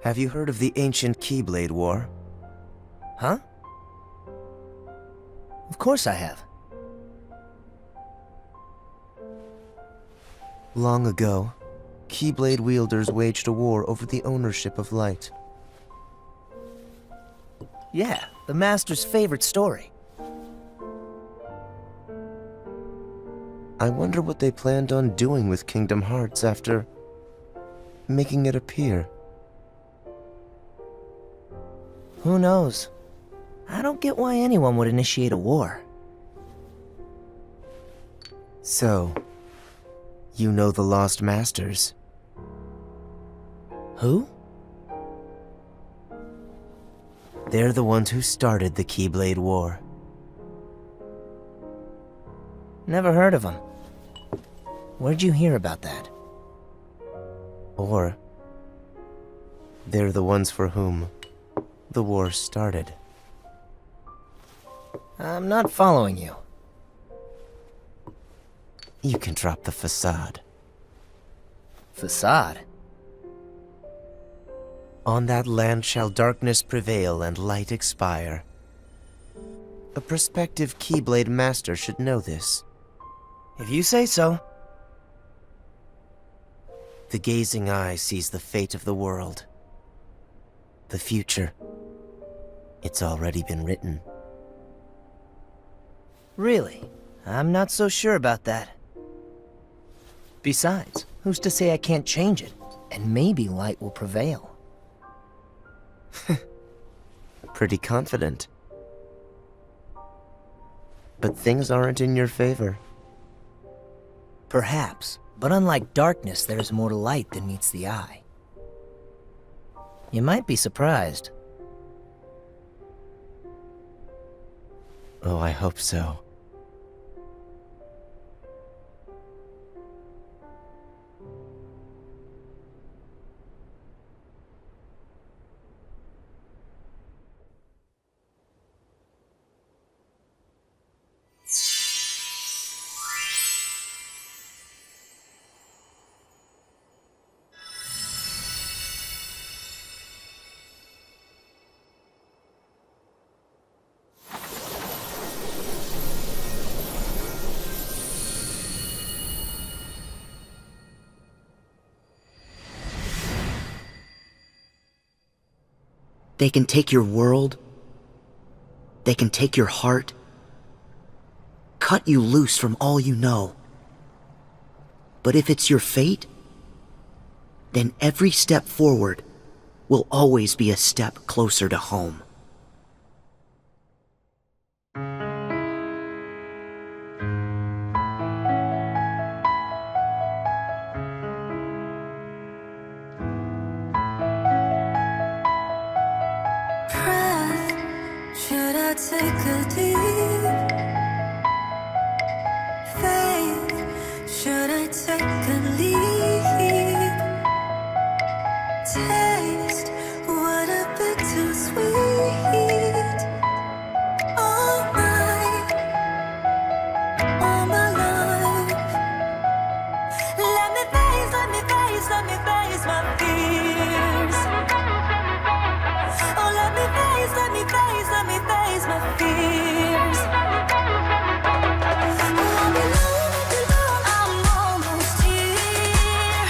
Have you heard of the ancient Keyblade War? Huh? Of course I have. Long ago, Keyblade wielders waged a war over the ownership of light. Yeah, the Master's favorite story. I wonder what they planned on doing with Kingdom Hearts after making it appear. Who knows? I don't get why anyone would initiate a war. So, you know the Lost Masters? Who? They're the ones who started the Keyblade War. Never heard of them. Where'd you hear about that? Or, they're the ones for whom the war started. I'm not following you. You can drop the facade. Facade? On that land shall darkness prevail and light expire. A prospective Keyblade Master should know this. If you say so. The gazing eye sees the fate of the world. The future. It's already been written. Really? I'm not so sure about that. Besides, who's to say I can't change it? And maybe light will prevail. Pretty confident. But things aren't in your favor. Perhaps, but unlike darkness, there's more to light than meets the eye. You might be surprised. Oh, I hope so. They can take your world. They can take your heart. Cut you loose from all you know. But if it's your fate, then every step forward will always be a step closer to home. Should I take a deep faith? Should I take a leap? Taste what a bit too sweet. All my life. Let me face my fears. Oh, let me face my fears. Won't be long, I'm almost here.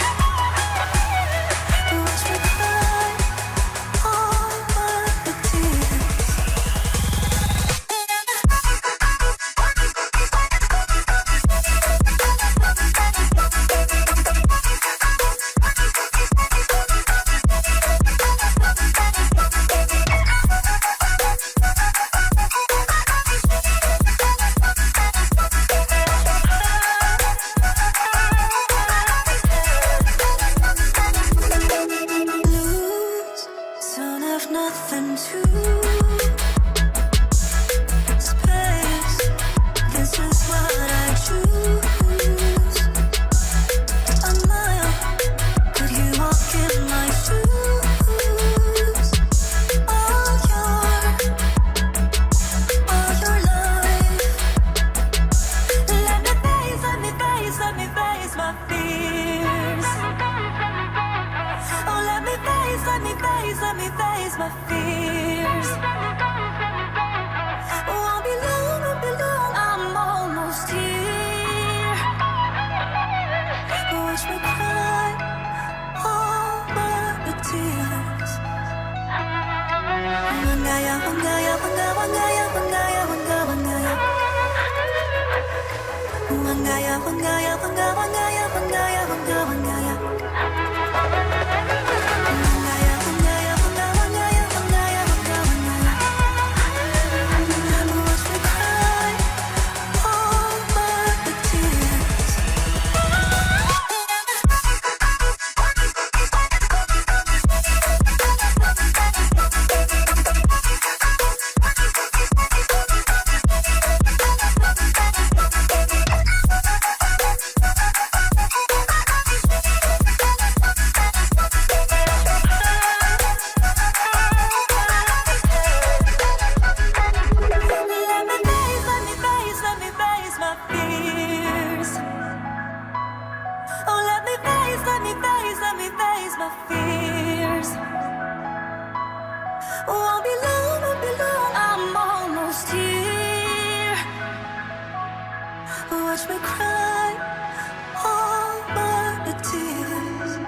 Watch me cry all my tears. my fears. Won't be long, I'm almost here. Watch me cry over the tears. Wangaya, wangaya, wangaya, wangaya, wangaya, wangaya, wangaya. Wangaya, wangaya, wangaya, wangaya, wangaya, wangaya, wangaya. Watch me cry over the tears.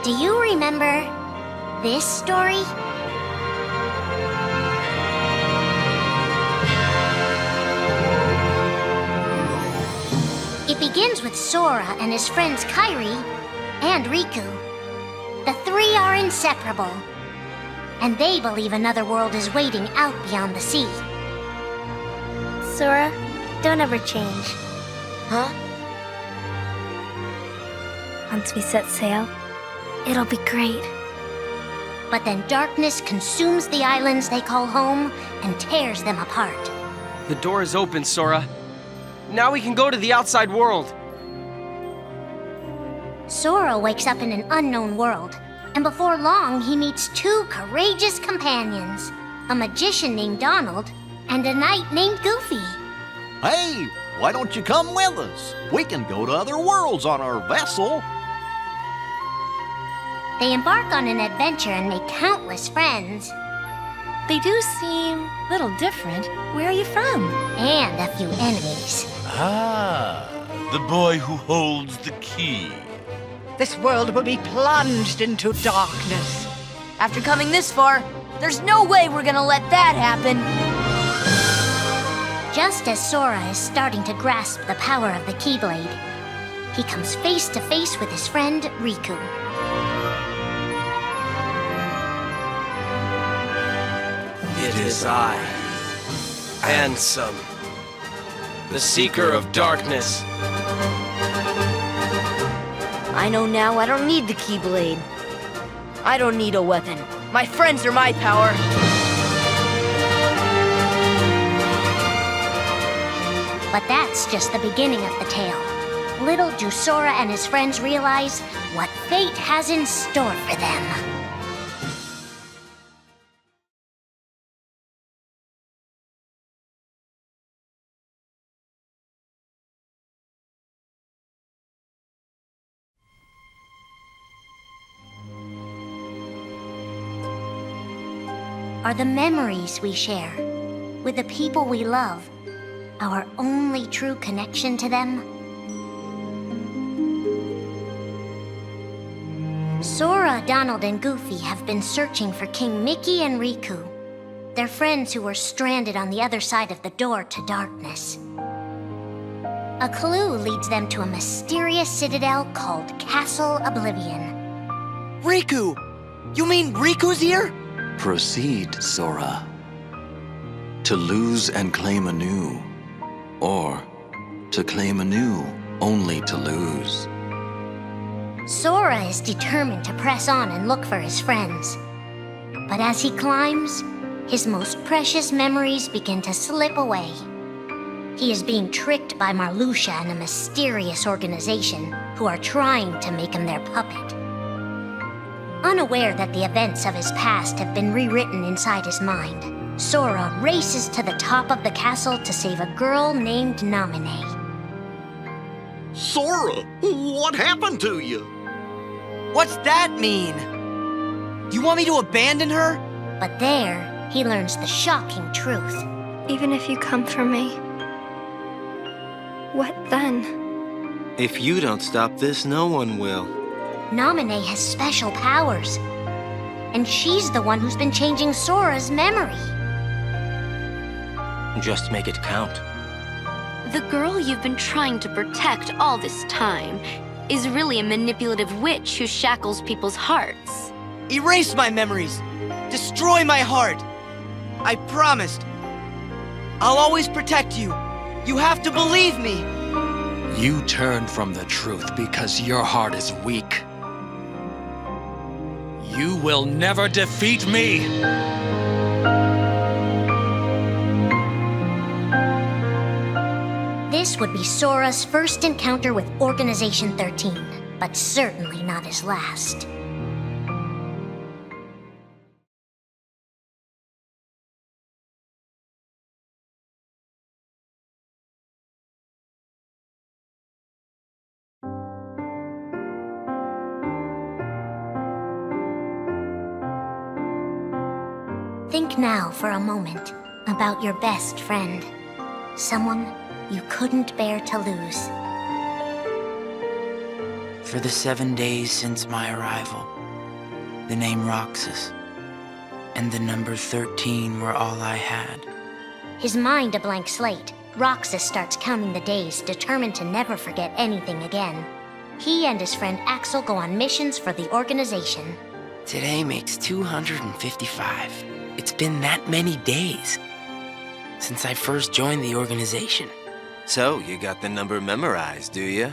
Do you remember this story? It begins with Sora and his friends Kairi and Riku. The three are inseparable, and they believe another world is waiting out beyond the sea. Sora, don't ever change. Huh? Once we set sail, it'll be great. But then darkness consumes the islands they call home and tears them apart. The door is open, Sora. Now we can go to the outside world. Sora wakes up in an unknown world, and before long he meets two courageous companions, a magician named Donald and a knight named Goofy. Hey, why don't you come with us? We can go to other worlds on our vessel. They embark on an adventure and make countless friends. They do seem a little different. Where are you from? And a few enemies. Ah, the boy who holds the key. This world will be plunged into darkness. After coming this far, there's no way we're gonna let that happen. Just as Sora is starting to grasp the power of the Keyblade, he comes face to face with his friend Riku. It is I, Ansem, the Seeker of Darkness. I know now I don't need the Keyblade. I don't need a weapon. My friends are my power. But that's just the beginning of the tale. Little do Sora and his friends realize what fate has in store for them. Are the memories we share with the people we love our only true connection to them? Sora, Donald, and Goofy have been searching for King Mickey and Riku, their friends who were stranded on the other side of the door to darkness. A clue leads them to a mysterious citadel called Castle Oblivion. Riku! You mean Riku's here? Proceed, Sora. To lose and claim anew, or to claim anew only to lose. Sora is determined to press on and look for his friends. But as he climbs, his most precious memories begin to slip away. He is being tricked by Marluxia and a mysterious organization who are trying to make him their puppet. Unaware that the events of his past have been rewritten inside his mind, Sora races to the top of the castle to save a girl named Naminé. Sora, what happened to you? What's that mean? You want me to abandon her? But there, he learns the shocking truth. Even if you come for me, what then? If you don't stop this, no one will. Naminé has special powers, and she's the one who's been changing Sora's memory. Just make it count. The girl you've been trying to protect all this time is really a manipulative witch who shackles people's hearts. Erase my memories! Destroy my heart! I promised. I'll always protect you. You have to believe me. You turn from the truth because your heart is weak. You will never defeat me! This would be Sora's first encounter with Organization 13, but certainly not his last. Think now for a moment about your best friend, someone you couldn't bear to lose. For the 7 days since my arrival, the name Roxas and the number 13 were all I had. His mind a blank slate, Roxas starts counting the days, determined to never forget anything again. He and his friend Axel go on missions for the organization. Today makes 255. It's been that many days since I first joined the organization. So, you got the number memorized, do you?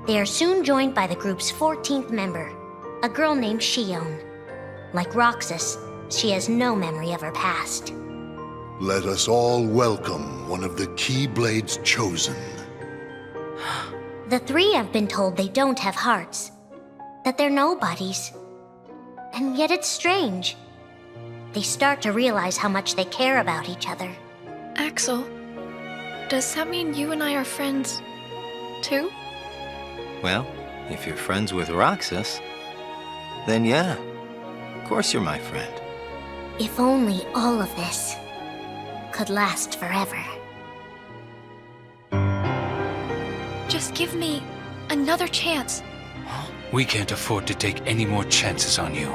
They are soon joined by the group's 14th member, a girl named Shion. Like Roxas, she has no memory of her past. Let us all welcome one of the Keyblades chosen. The three have been told they don't have hearts, that they're nobodies. And yet it's strange. They start to realize how much they care about each other. Axel, does that mean you and I are friends, too? Well, if you're friends with Roxas, then yeah, of course you're my friend. If only all of this could last forever. Just give me another chance. We can't afford to take any more chances on you.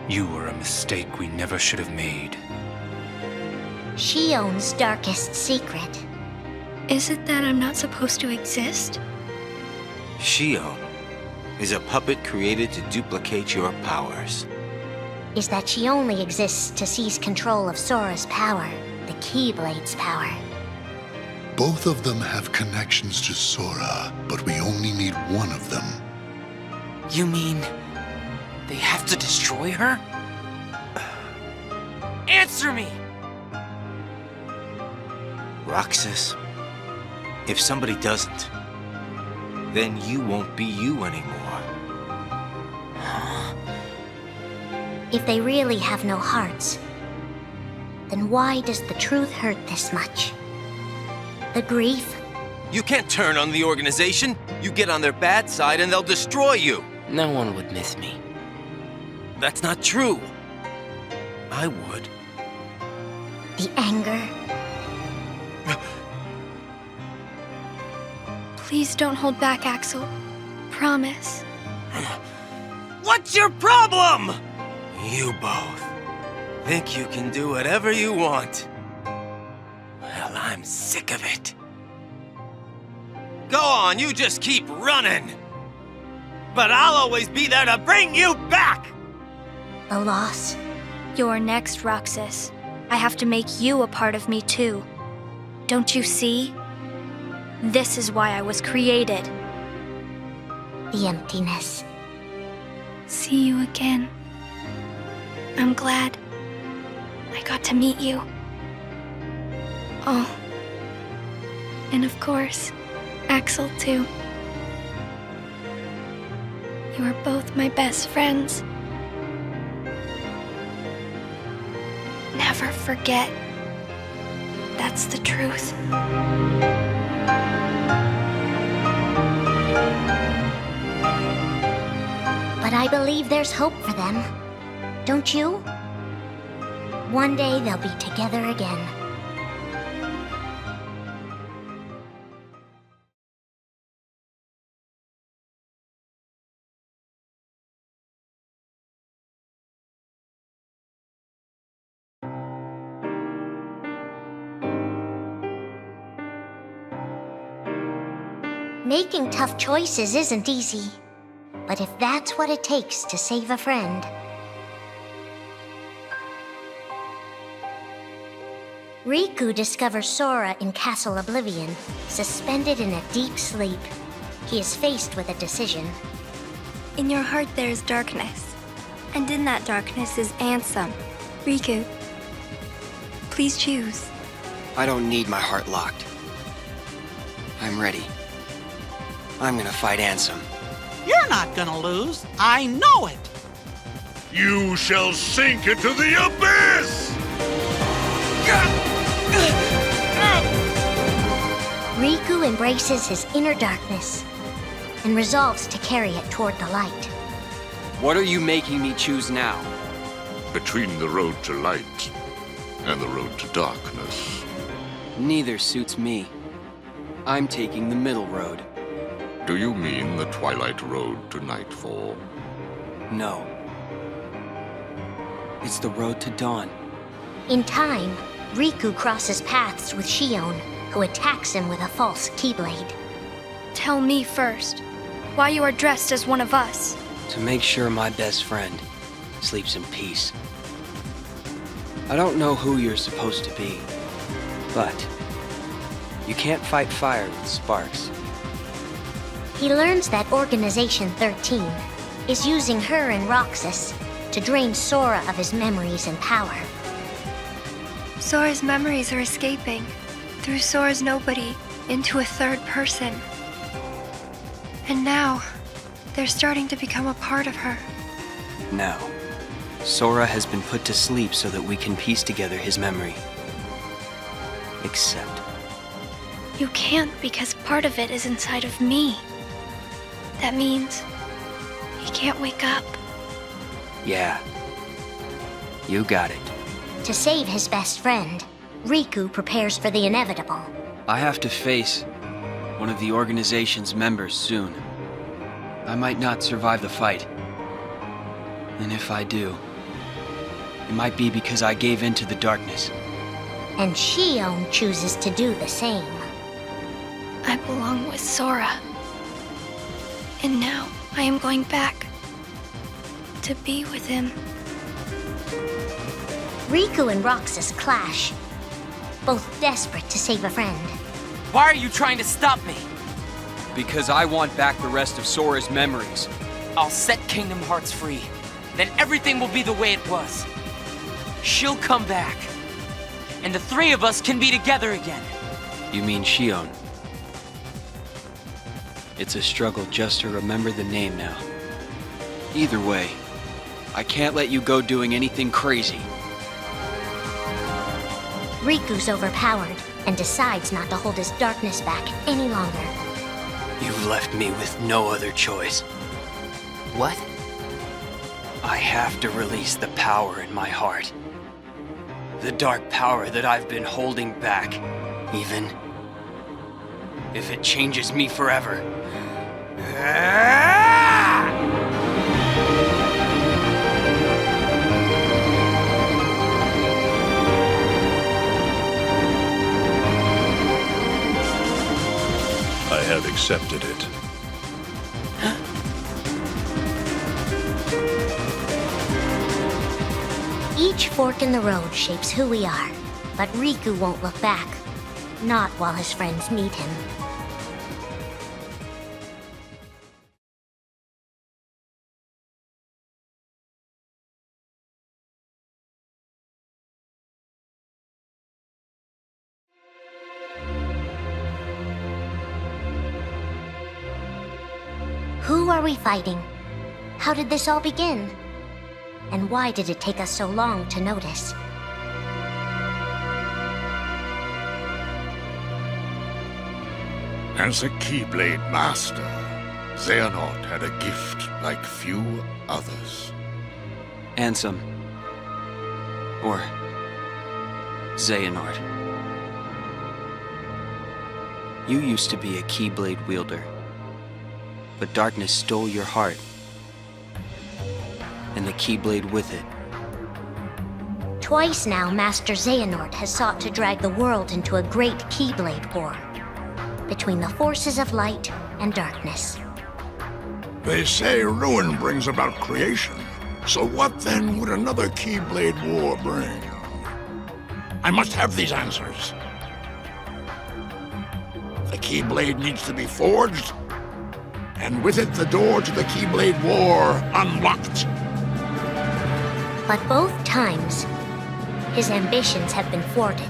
You were a mistake we never should have made. Shion's darkest secret. Is it that I'm not supposed to exist? Shion is a puppet created to duplicate your powers. Is that she only exists to seize control of Sora's power, the Keyblade's power. Both of them have connections to Sora, but we only need one of them. You mean they have to destroy her? Answer me! Roxas, if somebody doesn't, then you won't be you anymore. If they really have no hearts, then why does the truth hurt this much? The grief? You can't turn on the organization. You get on their bad side and they'll destroy you. No one would miss me. That's not true. I would. The anger? Please don't hold back, Axel. Promise. What's your problem? You both think you can do whatever you want. Well, I'm sick of it. Go on, you just keep running. But I'll always be there to bring you back! The loss? You're next, Roxas. I have to make you a part of me too. Don't you see? This is why I was created. The emptiness. See you again. I'm glad I got to meet you. Oh. And of course, Axel too. You are both my best friends. Never forget. That's the truth. But I believe there's hope for them. Don't you? One day they'll be together again. Making tough choices isn't easy. But if that's what it takes to save a friend... Riku discovers Sora in Castle Oblivion, suspended in a deep sleep. He is faced with a decision. In your heart there is darkness, and in that darkness is Ansem. Riku, please choose. I don't need my heart locked. I'm ready. I'm gonna fight Ansem. You're not gonna lose. I know it. You shall sink into the abyss! Riku embraces his inner darkness and resolves to carry it toward the light. What are you making me choose now? Between the road to light and the road to darkness. Neither suits me. I'm taking the middle road. Do you mean the Twilight Road to Nightfall? No. It's the road to dawn. In time, Riku crosses paths with Shion, who attacks him with a false Keyblade. Tell me first, why you are dressed as one of us. To make sure my best friend sleeps in peace. I don't know who you're supposed to be, but you can't fight fire with sparks. He learns that Organization 13 is using her and Roxas to drain Sora of his memories and power. Sora's memories are escaping through Sora's nobody into a third person. And now, they're starting to become a part of her. Now, Sora has been put to sleep so that we can piece together his memory. Except... You can't because part of it is inside of me. That means he can't wake up. Yeah. You got it. To save his best friend, Riku prepares for the inevitable. I have to face one of the organization's members soon. I might not survive the fight. And if I do, it might be because I gave in to the darkness. And Shion chooses to do the same. I belong with Sora. And now I am going back to be with him. Riku and Roxas clash, both desperate to save a friend. Why are you trying to stop me? Because I want back the rest of Sora's memories. I'll set Kingdom Hearts free. Then everything will be the way it was. She'll come back. And the three of us can be together again. You mean Shion? It's a struggle just to remember the name now. Either way, I can't let you go doing anything crazy. Riku's overpowered and decides not to hold his darkness back any longer. You've left me with no other choice. What? I have to release the power in my heart. The dark power that I've been holding back, even if it changes me forever. I have accepted it. Each fork in the road shapes who we are, but Riku won't look back. Not while his friends need him. Who are we fighting? How did this all begin? And why did it take us so long to notice? As a Keyblade Master, Xehanort had a gift like few others. Ansem. Or Xehanort. You used to be a Keyblade wielder, but darkness stole your heart, and the Keyblade with it. Twice now, Master Xehanort has sought to drag the world into a great Keyblade war between the forces of light and darkness. They say ruin brings about creation. So what then would another Keyblade war bring? I must have these answers. The Keyblade needs to be forged, and with it the door to the Keyblade war unlocked. But both times, his ambitions have been thwarted.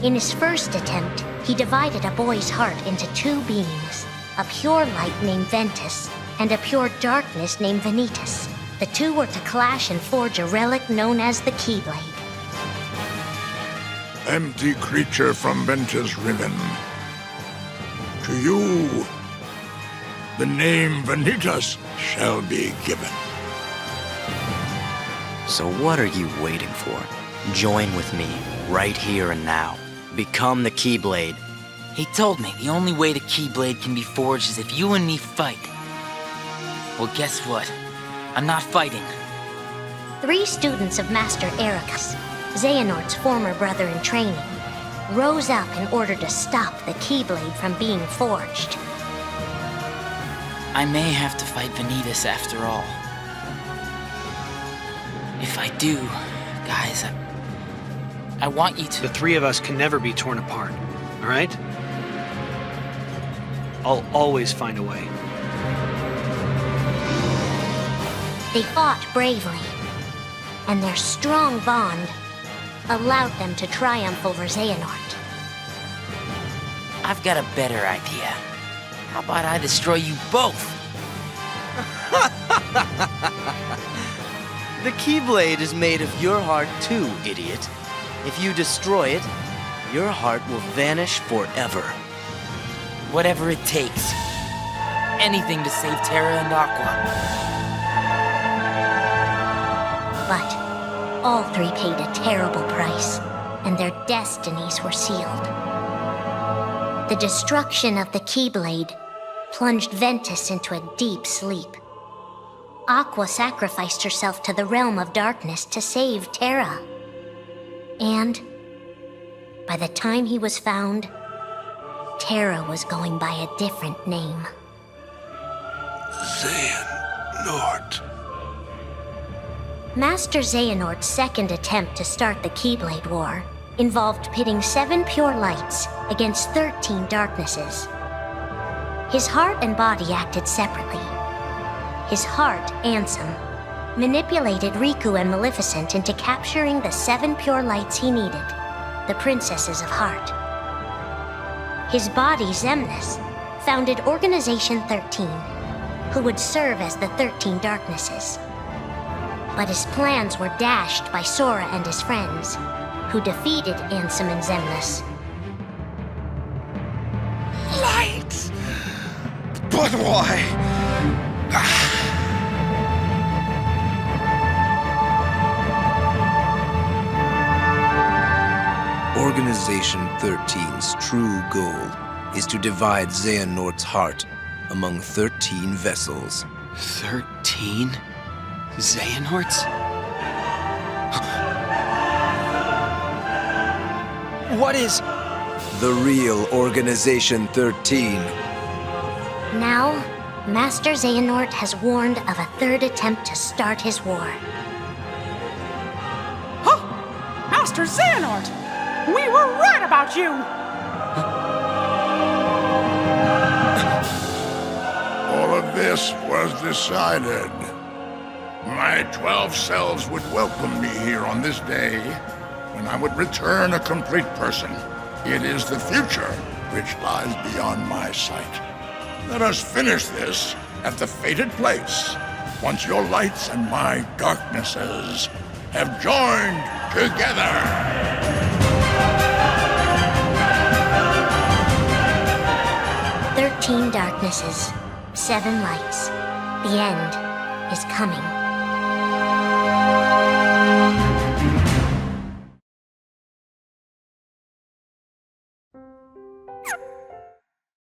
In his first attempt, he divided a boy's heart into two beings, a pure light named Ventus, and a pure darkness named Vanitas. The two were to clash and forge a relic known as the Keyblade. Empty creature from Ventus Riven. To you, the name Vanitas shall be given. So what are you waiting for? Join with me, right here and now. Become the Keyblade, He told me the only way the Keyblade can be forged is if you and me fight. Well, guess what? I'm not fighting. 3 students of Master Ericus, Xehanort's former brother in training, rose up in order to stop the Keyblade from being forged. I may have to fight Vanitas after all. If I do, guys, I want you to... The 3 of us can never be torn apart, all right? I'll always find a way. They fought bravely, and their strong bond allowed them to triumph over Xehanort. I've got a better idea. How about I destroy you both? The Keyblade is made of your heart too, idiot. If you destroy it, your heart will vanish forever. Whatever it takes. Anything to save Terra and Aqua. But all 3 paid a terrible price, and their destinies were sealed. The destruction of the Keyblade plunged Ventus into a deep sleep. Aqua sacrificed herself to the realm of darkness to save Terra. And by the time he was found, Terra was going by a different name. Xehanort. Master Xehanort's second attempt to start the Keyblade War involved pitting 7 pure lights against 13 darknesses. His heart and body acted separately. His heart, Ansem, manipulated Riku and Maleficent into capturing the 7 pure lights he needed, the Princesses of Heart. His body, Xemnas, founded Organization 13, who would serve as the 13 darknesses. But his plans were dashed by Sora and his friends, who defeated Ansem and Xemnas. Light! But why? Organization 13's true goal is to divide Xehanort's heart among 13 vessels. 13? Xehanorts? What is... The real Organization 13. Now, Master Xehanort has warned of a 3rd attempt to start his war. Huh? Master Xehanort! We were right about you! All of this was decided. My 12 selves would welcome me here on this day, when I would return a complete person. It is the future which lies beyond my sight. Let us finish this at the fated place, once your lights and my darknesses have joined together. 13 darknesses, 7 lights. The end is coming.